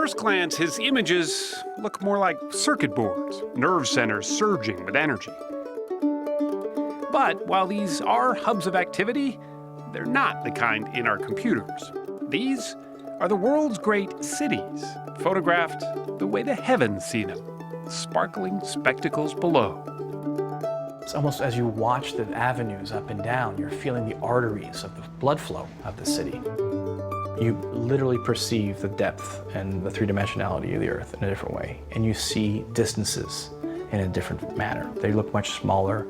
first glance, his images look more like circuit boards, nerve centers surging with energy. But while these are hubs of activity, they're not the kind in our computers. These are the world's great cities, photographed the way the heavens see them, sparkling spectacles below. It's almost as you watch the avenues up and down, you're feeling the arteries of the blood flow of the city. You literally perceive the depth and the three-dimensionality of the Earth in a different way, and you see distances in a different manner. They look much smaller,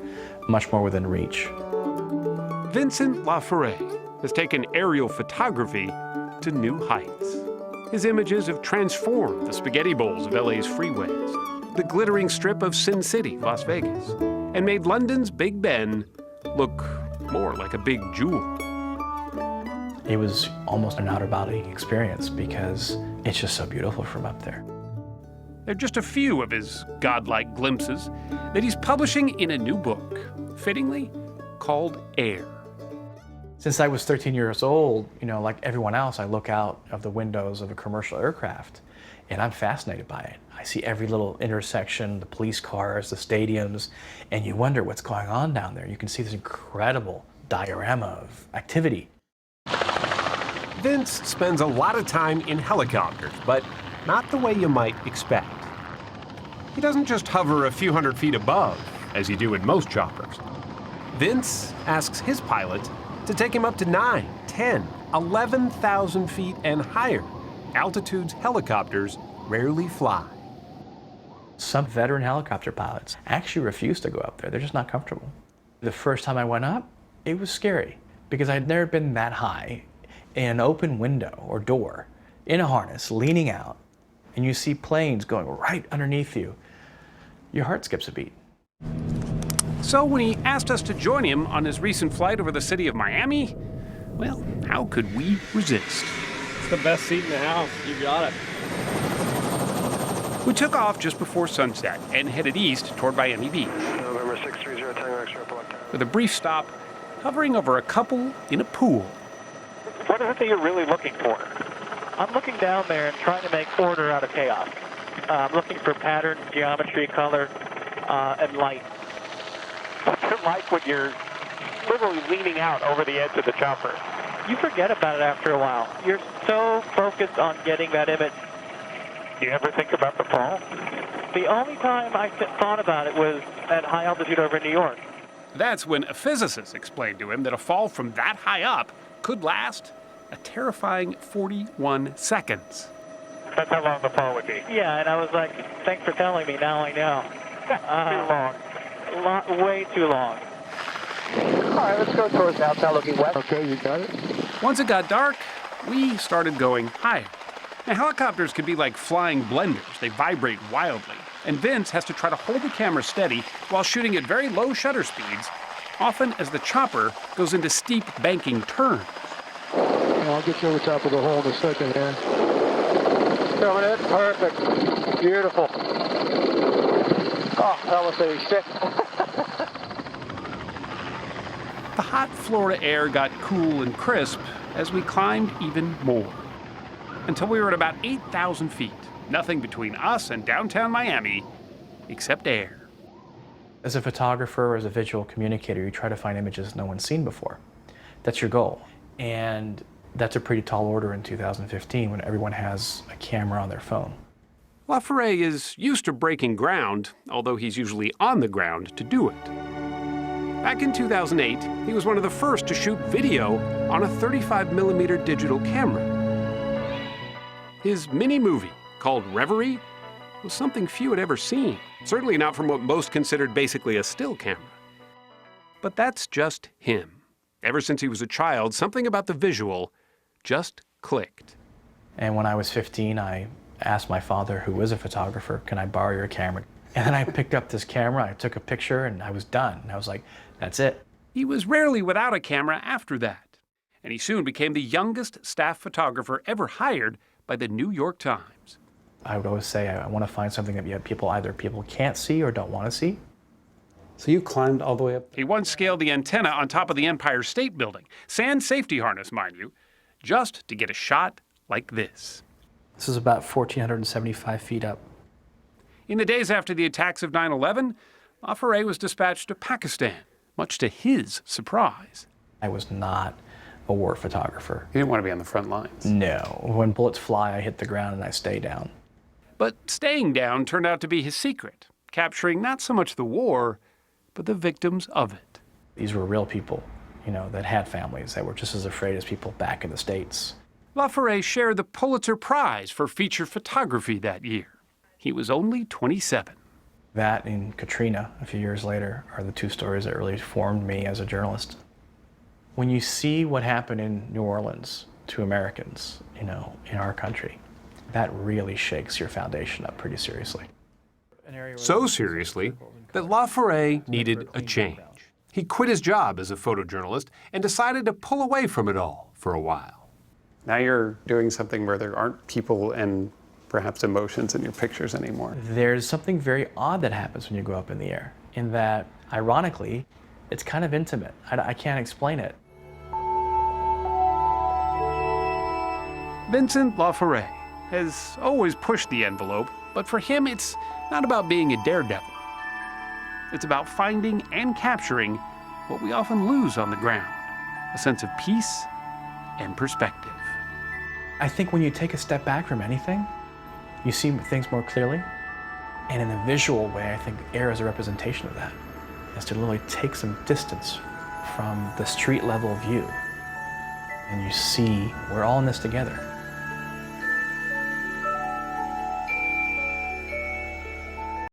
much more within reach. Vincent Laforet has taken aerial photography to new heights. His images have transformed the spaghetti bowls of LA's freeways, the glittering strip of Sin City, Las Vegas, and made London's Big Ben look more like a big jewel. It was almost an outer-body experience because it's just so beautiful from up there. They're just a few of his godlike glimpses that he's publishing in a new book, fittingly called Air. Since I was 13 years old, like everyone else, I look out of the windows of a commercial aircraft and I'm fascinated by it. I see every little intersection, the police cars, the stadiums, and you wonder what's going on down there. You can see this incredible diorama of activity. Vince spends a lot of time in helicopters, but not the way you might expect. He doesn't just hover a few hundred feet above, as you do in most choppers. Vince asks his pilot to take him up to 9, 10, 11,000 feet and higher, altitudes helicopters rarely fly. Some veteran helicopter pilots actually refuse to go up there. They're just not comfortable. The first time I went up, it was scary because I'd never been that high in an open window or door in a harness, leaning out, and you see planes going right underneath you. Your heart skips a beat. So when he asked us to join him on his recent flight over the city of Miami, well, how could we resist? It's the best seat in the house. You got it. We took off just before sunset and headed east toward Miami Beach. November 630, Tango X-ray, report. With a brief stop, hovering over a couple in a pool. What is it that you're really looking for? I'm looking down there and trying to make order out of chaos. I'm looking for pattern, geometry, color, and light. What's it like when you're literally leaning out over the edge of the chopper? You forget about it after a while. You're so focused on getting that image. Do you ever think about the fall? The only time I thought about it was at high altitude over New York. That's when a physicist explained to him that a fall from that high up could last a terrifying 41 seconds. That's how long the fall would be. Yeah, and I was like, thanks for telling me, now I know. Too long. Way too long. All right, let's go towards outside looking west. Okay, you got it. Once it got dark, we started going higher. Now, helicopters can be like flying blenders. They vibrate wildly. And Vince has to try to hold the camera steady while shooting at very low shutter speeds, often as the chopper goes into steep banking turns. I'll get you over top of the hole in a second here. Coming in, perfect. Beautiful. Oh, elevator shit. The hot Florida air got cool and crisp as we climbed even more, until we were at about 8,000 feet. Nothing between us and downtown Miami except air. As a photographer, as a visual communicator, you try to find images no one's seen before. That's your goal. And that's a pretty tall order in 2015 when everyone has a camera on their phone. Laforet is used to breaking ground, although he's usually on the ground to do it. Back in 2008, he was one of the first to shoot video on a 35mm digital camera. His mini-movie, called Reverie, was something few had ever seen, certainly not from what most considered basically a still camera. But that's just him. Ever since he was a child, something about the visual just clicked. And when I was 15, I asked my father, who was a photographer, can I borrow your camera? And then I picked up this camera, I took a picture, and I was done. And I was like, that's it. He was rarely without a camera after that, and he soon became the youngest staff photographer ever hired by the New York Times. I would always say I want to find something that either people can't see or don't want to see. So you climbed all the way up? He once scaled the antenna on top of the Empire State Building, sand safety harness, mind you, just to get a shot like this. This is about 1,475 feet up. In the days after the attacks of 9/11, Laforet was dispatched to Pakistan, much to his surprise. I was not a war photographer. He didn't want to be on the front lines. No. When bullets fly, I hit the ground and I stay down. But staying down turned out to be his secret, capturing not so much the war, but the victims of it. These were real people, that had families that were just as afraid as people back in the States. Laforet shared the Pulitzer Prize for feature photography that year. He was only 27. That and Katrina, a few years later, are the two stories that really formed me as a journalist. When you see what happened in New Orleans to Americans, in our country, that really shakes your foundation up pretty seriously. So seriously that Laforet needed a change. He quit his job as a photojournalist and decided to pull away from it all for a while. Now you're doing something where there aren't people and perhaps emotions in your pictures anymore. There's something very odd that happens when you go up in the air, in that, ironically, it's kind of intimate. I can't explain it. Vincent Laforet has always pushed the envelope, but for him it's not about being a daredevil. It's about finding and capturing what we often lose on the ground, a sense of peace and perspective. I think when you take a step back from anything, you see things more clearly. And in a visual way, I think air is a representation of that. Is to literally take some distance from the street level view. And you see, we're all in this together.